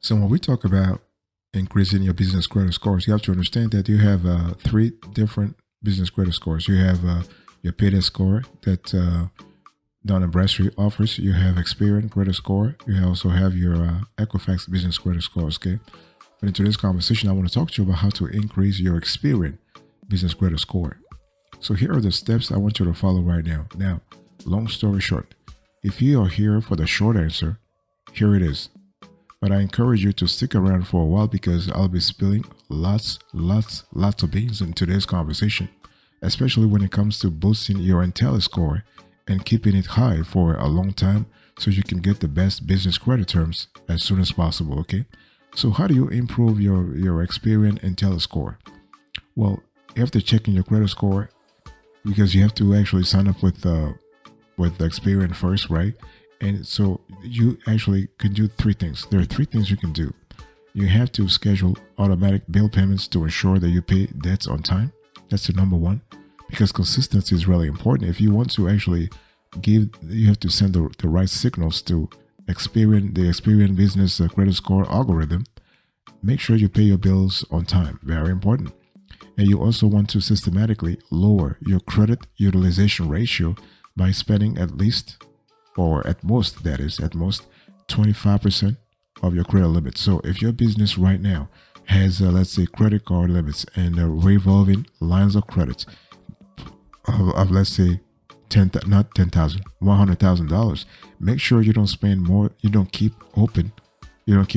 So when we talk about increasing your business credit scores, you have to understand that you have three different business credit scores. You have your payday score that Dun& Bradstreet offers. You have Experian credit score. You also have your Equifax business credit scores. Okay, but in today's conversation, I want to talk to you about how to increase your Experian business credit score. So here are the steps I want you to follow right now. Now, long story short, if you are here for the short answer, here it is. But I encourage you to stick around for a while because I'll be spilling lots of beans in today's conversation, especially when it comes to boosting your Intelliscore and keeping it high for a long time so you can get the best business credit terms as soon as possible, okay? So how do you improve your Experian Intelliscore? Well, after checking your credit score, because you have to actually sign up with Experian first, right? And so you actually can do three things. There are three things you can do. You have to schedule automatic bill payments to ensure that you pay debts on time. That's the number one, because consistency is really important. If you want to actually you have to send the right signals to the Experian business credit score algorithm. Make sure you pay your bills on time. Very important. And you also want to systematically lower your credit utilization ratio by spending at least, or at most, that is, at most 25% of your credit limit. So if your business right now has, let's say, credit card limits and revolving lines of credit of let's say, not 10,000, $100,000, make sure you don't spend more, you don't keep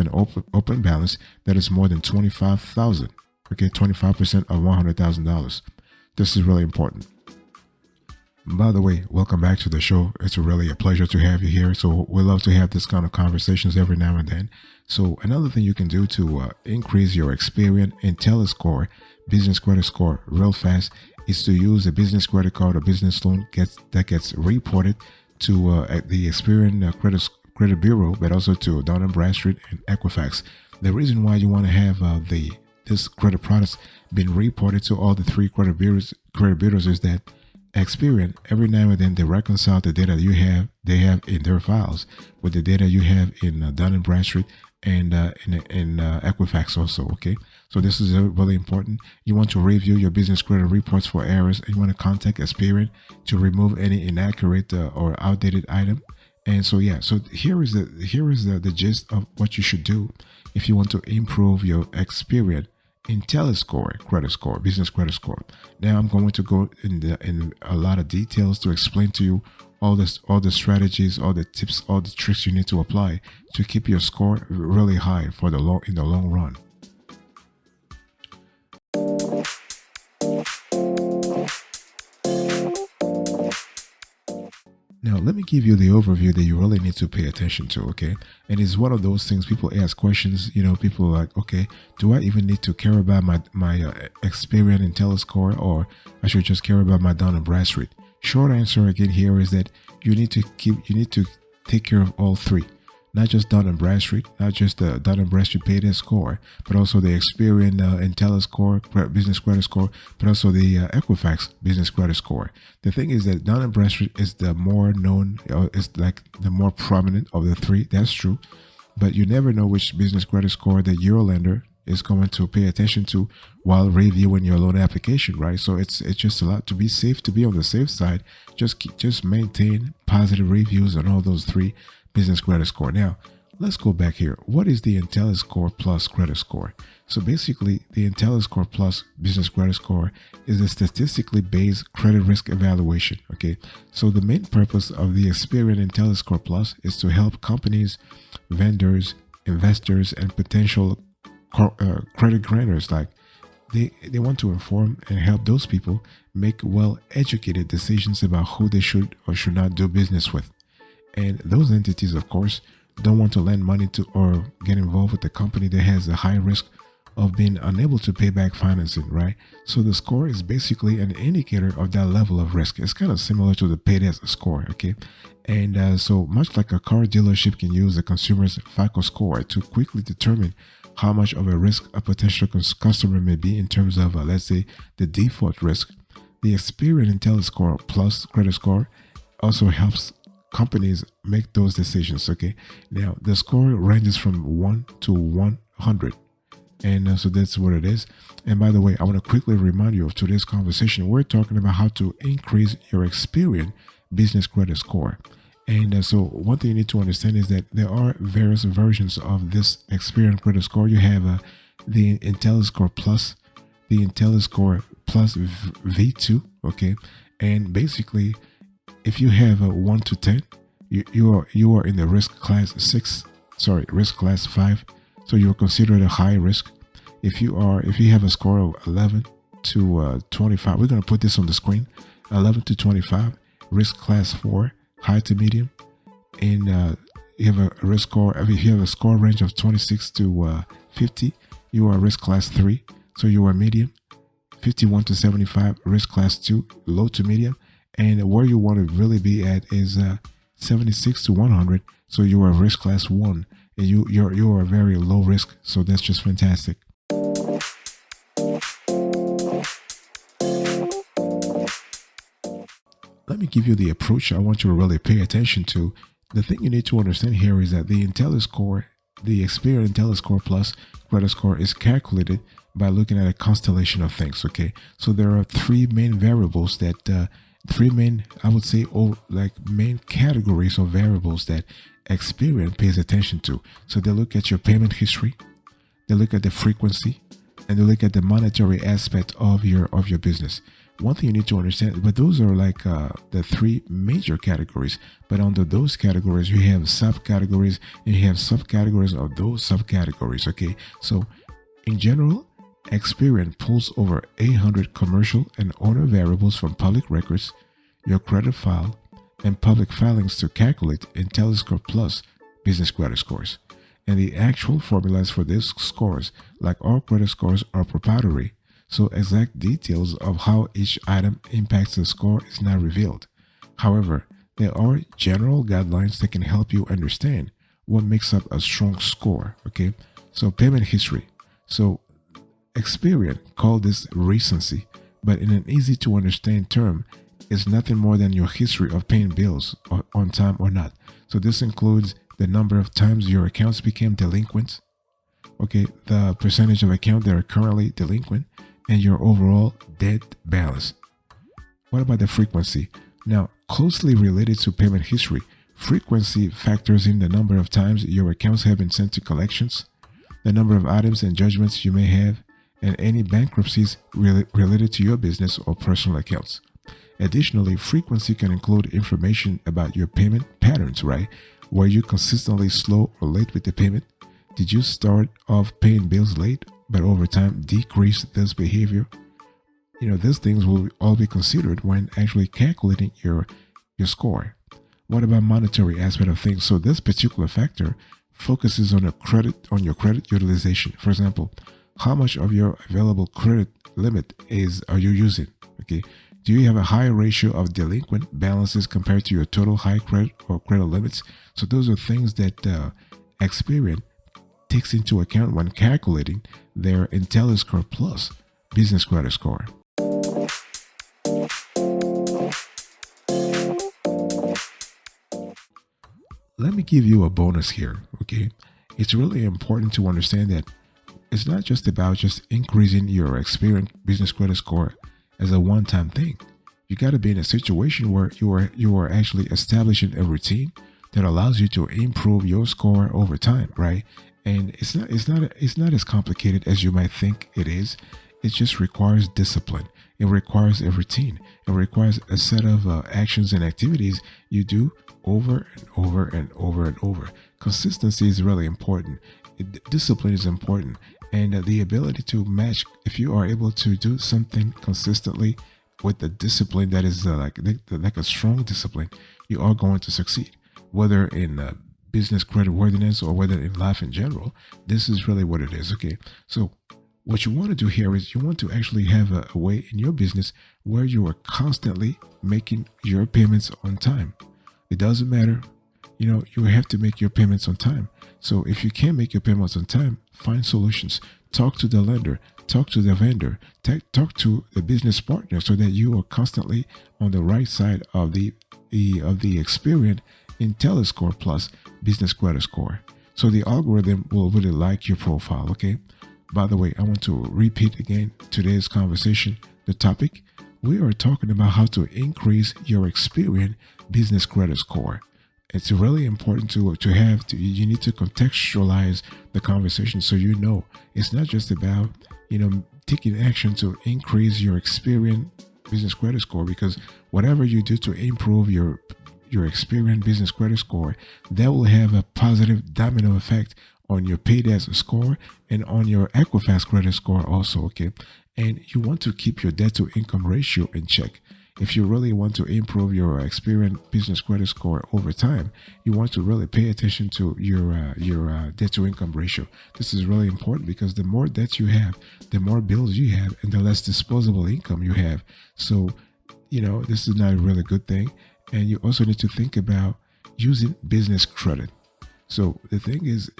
an open balance that is more than 25,000. Okay, 25% of $100,000. This is really important. By the way, welcome back to the show. It's really a pleasure to have you here. So we love to have this kind of conversations every now and then. So another thing you can do to increase your Experian Intelliscore business credit score real fast is to use a business credit card or business loan that gets reported to the Experian credit bureau, but also to Dun& Bradstreet and Equifax. The reason why you want to have this credit products been reported to all the three credit bureaus is that Experian, every now and then they reconcile the data they have in their files with the data you have in Dun& Bradstreet and in Equifax also. Okay, so this is really important. You want to review your business credit reports for errors, and you want to contact Experian to remove any inaccurate or outdated item. And so so here is the gist of what you should do if you want to improve your Experian Intelliscore credit score, business credit score. Now I'm going to go in a lot of details to explain to you all the strategies, all the tips, all the tricks you need to apply to keep your score really high for in the long run. Now, let me give you the overview that you really need to pay attention to, okay? And it's one of those things people ask questions, people are like, okay, do I even need to care about my Experian Intelliscore, or I should just care about my Dun & Bradstreet? Short answer again here is that you need to take care of all three. Not just Dun & Bradstreet, not just the Dun & Bradstreet payday score, but also the Experian Intelliscore business credit score, but also the Equifax business credit score. The thing is that Dun & Bradstreet is the more known, is like the more prominent of the three. That's true, but you never know which business credit score that your lender is going to pay attention to while reviewing your loan application, right? So it's just a lot to be safe, to be on the safe side. Just maintain positive reviews on all those three business credit score. Now, let's go back here. What is the Intelliscore Plus credit score? So basically, the Intelliscore Plus business credit score is a statistically based credit risk evaluation. Okay, so the main purpose of the Experian Intelliscore Plus is to help companies, vendors, investors, and potential credit grantors they want to inform and help those people make well-educated decisions about who they should or should not do business with. And those entities, of course, don't want to lend money to or get involved with a company that has a high risk of being unable to pay back financing, right? So the score is basically an indicator of that level of risk. It's kind of similar to the payday score, okay? And so much like a car dealership can use a consumer's FICO score to quickly determine how much of a risk a potential customer may be in terms of, let's say, the default risk, the Experian Intelliscore Plus credit score also helps companies make those decisions. Okay, now the score ranges from 1 to 100, and so that's what it is. And by the way, I want to quickly remind you of today's conversation. We're talking about how to increase your Experian business credit score. And so one thing you need to understand is that there are various versions of this Experian credit score. You have the Intelliscore Plus, the Intelliscore Plus V2, okay? And basically, if you have a 1 to 10, you are in the risk class 6, risk class 5. So you're considered a high risk. If you have a score of 11 to 25, we're going to put this on the screen. 11 to 25, risk class 4, high to medium. And you have a risk score. If you have a score range of 26 to 50, you are risk class 3. So you are medium. 51 to 75, risk class 2, low to medium. And where you want to really be at is 76 to 100. So you are risk class 1. And you are very low risk. So that's just fantastic. Let me give you the approach I want you to really pay attention to. The thing you need to understand here is that the Intelliscore, the Experian Intelliscore Plus credit score is calculated by looking at a constellation of things. Okay, so there are three main variables that I would say, main categories of variables that Experian pays attention to. So they look at your payment history, they look at the frequency, and they look at the monetary aspect of your business. One thing you need to understand, but those are the three major categories. But under those categories, you have subcategories, and you have subcategories of those subcategories. Okay, so in general, Experian pulls over 800 commercial and owner variables from public records, your credit file, and public filings to calculate Intelliscore Plus business credit scores. And the actual formulas for these scores, like all credit scores, are proprietary, so exact details of how each item impacts the score is not revealed. However, there are general guidelines that can help you understand what makes up a strong score. Okay, so payment history. So Experian called this recency, but in an easy to understand term, it's nothing more than your history of paying bills on time or not. So this includes the number of times your accounts became delinquent, okay, the percentage of accounts that are currently delinquent, and your overall debt balance. What about the frequency? Now, closely related to payment history, frequency factors in the number of times your accounts have been sent to collections, the number of items and judgments you may have, and any bankruptcies related to your business or personal accounts. Additionally, frequency can include information about your payment patterns, right? Were you consistently slow or late with the payment? Did you start off paying bills late, but over time decrease this behavior? These things will all be considered when actually calculating your score. What about monetary aspect of things? So this particular factor focuses on your credit utilization. For example, how much of your available credit limit are you using? Okay. Do you have a high ratio of delinquent balances compared to your total high credit or credit limits? So those are things that Experian takes into account when calculating their Intelliscore Plus business credit score. Let me give you a bonus here, okay? It's really important to understand that it's not just about just increasing your Experian business credit score as a one-time thing. You got to be in a situation where you are actually establishing a routine that allows you to improve your score over time, right? And it's not as complicated as you might think it is. It just requires discipline. It requires a routine. It requires a set of actions and activities you do over and over and over and over. Consistency is really important. Discipline is important. And the ability to match, if you are able to do something consistently with the discipline that is like a strong discipline, you are going to succeed. Whether in business credit worthiness or whether in life in general, this is really what it is. Okay, so what you want to do here is you want to actually have a way in your business where you are constantly making your payments on time. It doesn't matter, you have to make your payments on time. So if you can't make your payments on time, find solutions. Talk to the lender, talk to the vendor, talk to the business partner so that you are constantly on the right side of the Experian Intelliscore plus business credit score. So the algorithm will really like your profile. Okay. By the way, I want to repeat again today's conversation. The topic, we are talking about how to increase your Experian business credit score. It's really important you need to contextualize the conversation so you know it's not just about, taking action to increase your Experian business credit score, because whatever you do to improve your Experian business credit score, that will have a positive domino effect on your Paydesk score and on your Equifax credit score also, okay? And you want to keep your debt to income ratio in check. If you really want to improve your Experian business credit score over time, you want to really pay attention to your debt to income ratio. This is really important because the more debt you have, the more bills you have, and the less disposable income you have. So, this is not a really good thing. And you also need to think about using business credit. So the thing is,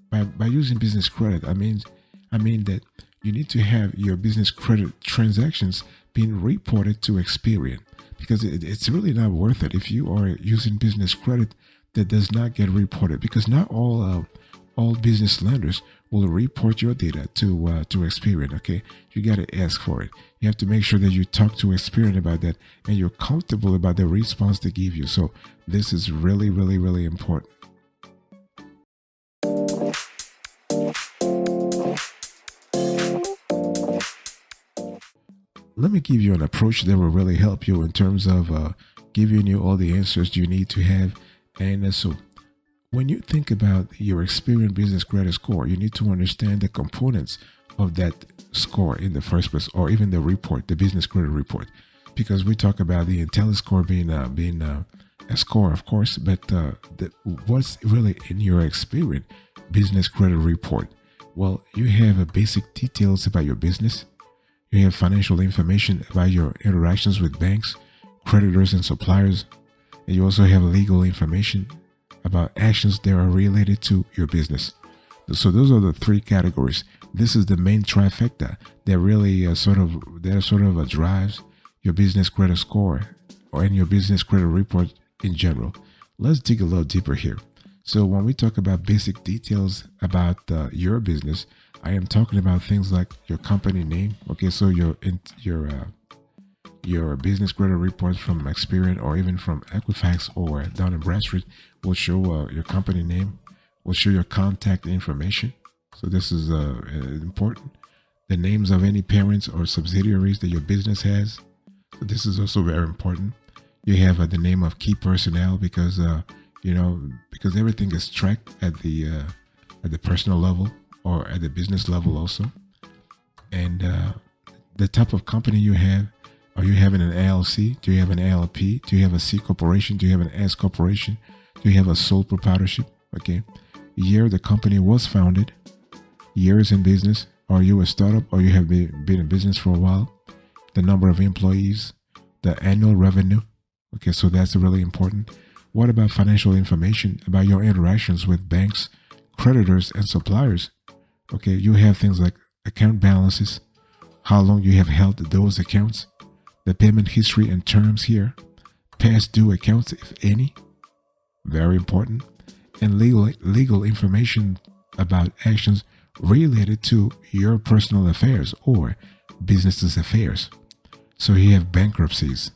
by using business credit, I mean that you need to have your business credit transactions being reported to Experian, because it's really not worth it if you are using business credit that does not get reported, because not all business lenders will report your data to Experian. Okay, you got to ask for it. You have to make sure that you talk to Experian about that and you're comfortable about the response they give you. So this is really, really, really important. Let me give you an approach that will really help you in terms of giving you all the answers you need to have. And so when you think about your Experian business credit score, you need to understand the components of that score in the first place, or even the report, the business credit report, because we talk about the Intelliscore being a score, of course, but what's really in your Experian business credit report? Well, you have basic details about your business. You have financial information about your interactions with banks, creditors, and suppliers, and you also have legal information about actions that are related to your business. So those are the three categories. This is the main trifecta that really drives your business credit score or in your business credit report in general. Let's dig a little deeper here. So when we talk about basic details about your business, I am talking about things like your company name. Okay, so your business credit reports from Experian or even from Equifax or Dun & Bradstreet will show your company name, will show your contact information. So this is important. The names of any parents or subsidiaries that your business has. So this is also very important. You have the name of key personnel because because everything is tracked at the personal level or at the business level also. And the type of company you have. Are you having an LLC? Do you have an LLP? Do you have a C corporation? Do you have an S corporation? Do you have a sole proprietorship? Okay. Year the company was founded. Years in business. Are you a startup or you have been in business for a while? The number of employees. The annual revenue. Okay, so that's really important. What about financial information about your interactions with banks, creditors, and suppliers? Okay, you have things like account balances, how long you have held those accounts, the payment history and terms here, past due accounts, if any, very important, and legal information about actions related to your personal affairs or business's affairs. So you have bankruptcies,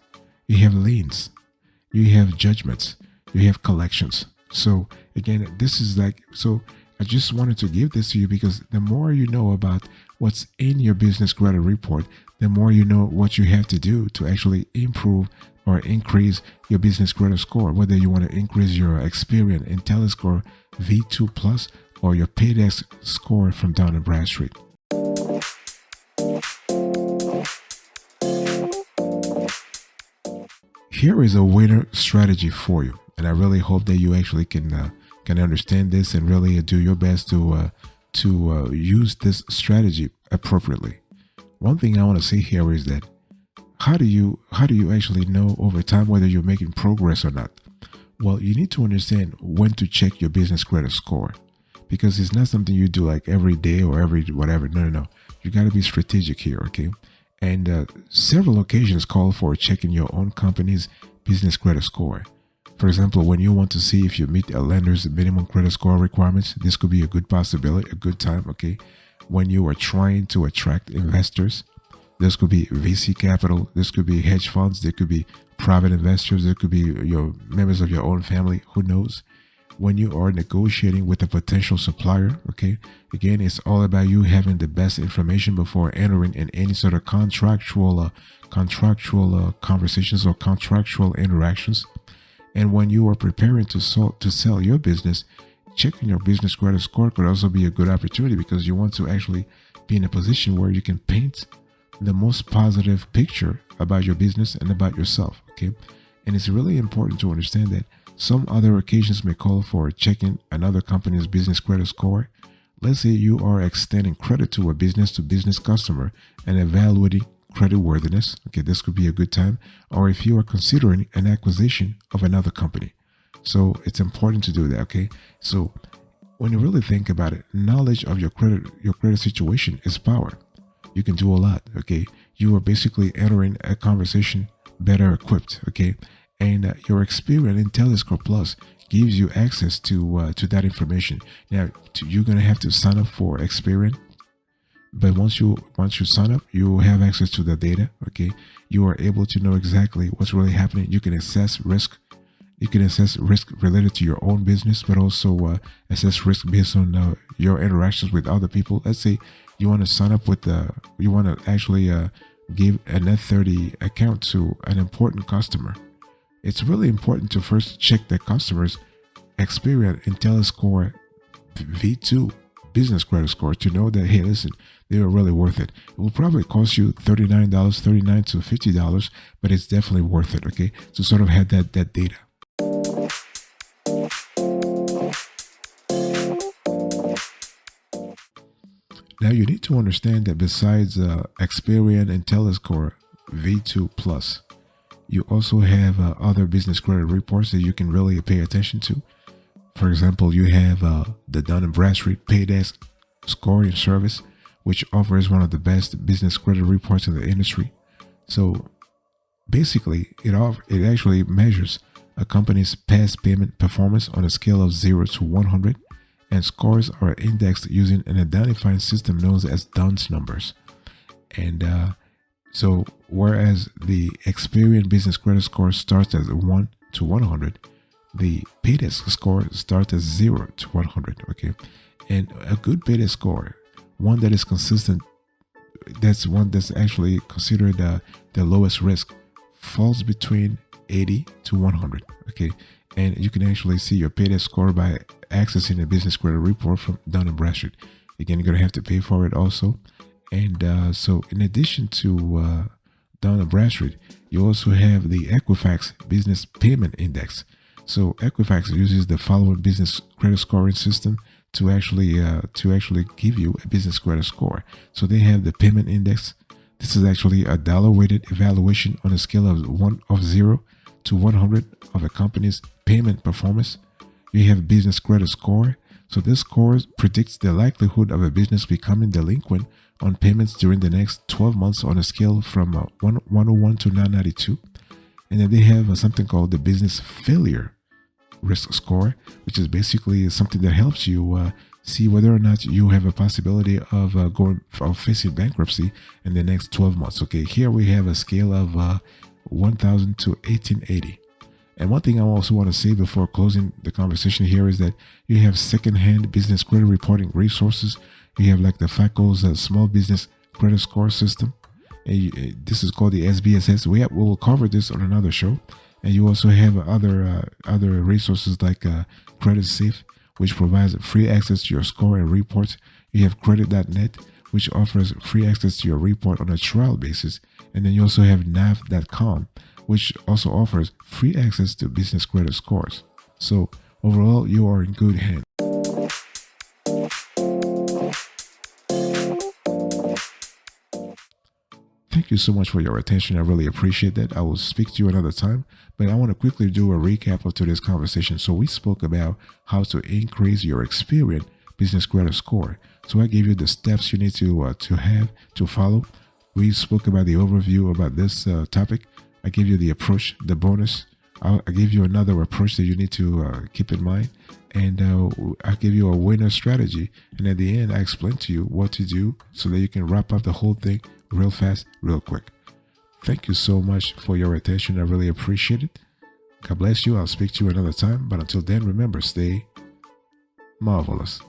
you have liens, you have judgments, you have collections. So again, I just wanted to give this to you because the more you know about what's in your business credit report, the more you know what you have to do to actually improve or increase your business credit score, whether you want to increase your Experian Intelliscore V2 Plus or your Paydesk score from Dun & Bradstreet. Here is a winner strategy for you, and I really hope that you actually can understand this and really do your best to use this strategy appropriately. One thing I want to say here is that how do you actually know over time whether you're making progress or not? Well, you need to understand when to check your business credit score, because it's not something you do like every day or every whatever. No. You got to be strategic here, okay? And several occasions call for checking your own company's business credit score. For example, when you want to see if you meet a lender's minimum credit score requirements, this could be a good possibility, a good time, okay? When you are trying to attract investors, this could be VC capital, this could be hedge funds, there could be private investors, there could be your members of your own family, who knows? When you are negotiating with a potential supplier, okay, again, it's all about you having the best information before entering in any sort of contractual conversations or contractual interactions. And when you are preparing to sell your business, checking your business credit score could also be a good opportunity, because you want to actually be in a position where you can paint the most positive picture about your business and about yourself, okay? And it's really important to understand that some other occasions may call for checking another company's business credit score. Let's say you are extending credit to a business-to-business customer and evaluating credit worthiness. Okay, this could be a good time. Or if you are considering an acquisition of another company. So it's important to do that, okay? So when you really think about it, knowledge of your credit situation is power. You can do a lot, okay? You are basically entering a conversation better equipped, okay? And your Experian Intelliscore Plus gives you access to that information. Now, you're gonna have to sign up for Experian, but once you sign up, you have access to the data. Okay, you are able to know exactly what's really happening. You can assess risk. You can assess risk related to your own business, but also assess risk based on your interactions with other people. Let's say you want to sign up with you want to actually give a net 30 account to an important customer. It's really important to first check the customer's Experian Intelliscore V2 business credit score to know that, hey, listen, they are really worth it. It will probably cost you $39 to $50, but it's definitely worth it, okay? To sort of have that data. Now you need to understand that besides Experian Intelliscore V2 Plus, you also have other business credit reports that you can really pay attention to. For example, you have the Dun & Bradstreet Paydesk Scoring Service, which offers one of the best business credit reports in the industry. So basically, it actually measures a company's past payment performance on a scale of 0 to 100, and scores are indexed using an identifying system known as Dun's numbers. And so whereas the Experian business credit score starts at 1 to 100, the Paydesk score starts at 0 to 100, okay? And a good Paydesk score, one that is consistent, that's one that's actually considered the lowest risk, falls between 80 to 100, okay? And you can actually see your Paydesk score by accessing a business credit report from Dun & Bradstreet. Again, you're going to have to pay for it also. And so in addition to Dun & Bradstreet, you also have the Equifax Business Payment Index. So Equifax uses the following business credit scoring system to actually give you a business credit score. So they have the payment index. This is actually a dollar-weighted evaluation on a scale of 0 to 100 of a company's payment performance. You have business credit score. So this score predicts the likelihood of a business becoming delinquent on payments during the next 12 months on a scale from 101 to 992. And then they have something called the business failure risk score, which is basically something that helps you see whether or not you have a possibility of facing bankruptcy in the next 12 months. Okay, here we have a scale of 1000 to 1880. And one thing I also want to say before closing the conversation here is that you have second-hand business credit reporting resources. You have like the FACO's Small Business Credit Score System. And this is called the SBSS. We will cover this on another show. And you also have other resources like Credit Safe, which provides free access to your score and reports. You have Credit.net, which offers free access to your report on a trial basis. And then you also have nav.com, which also offers free access to business credit scores. So overall, you are in good hands. Thank you so much for your attention. I really appreciate that. I will speak to you another time, but I want to quickly do a recap of today's conversation. So we spoke about how to increase your Experian business credit score. So I gave you the steps you need to follow. We spoke about the overview about this topic. I gave you the approach, the bonus, I give you another approach that you need to keep in mind, and I give you a winner strategy. And at the end, I explain to you what to do so that you can wrap up the whole thing real fast, real quick. Thank you so much for your attention. I really appreciate it. God bless you. I'll speak to you another time. But until then, remember, stay marvelous.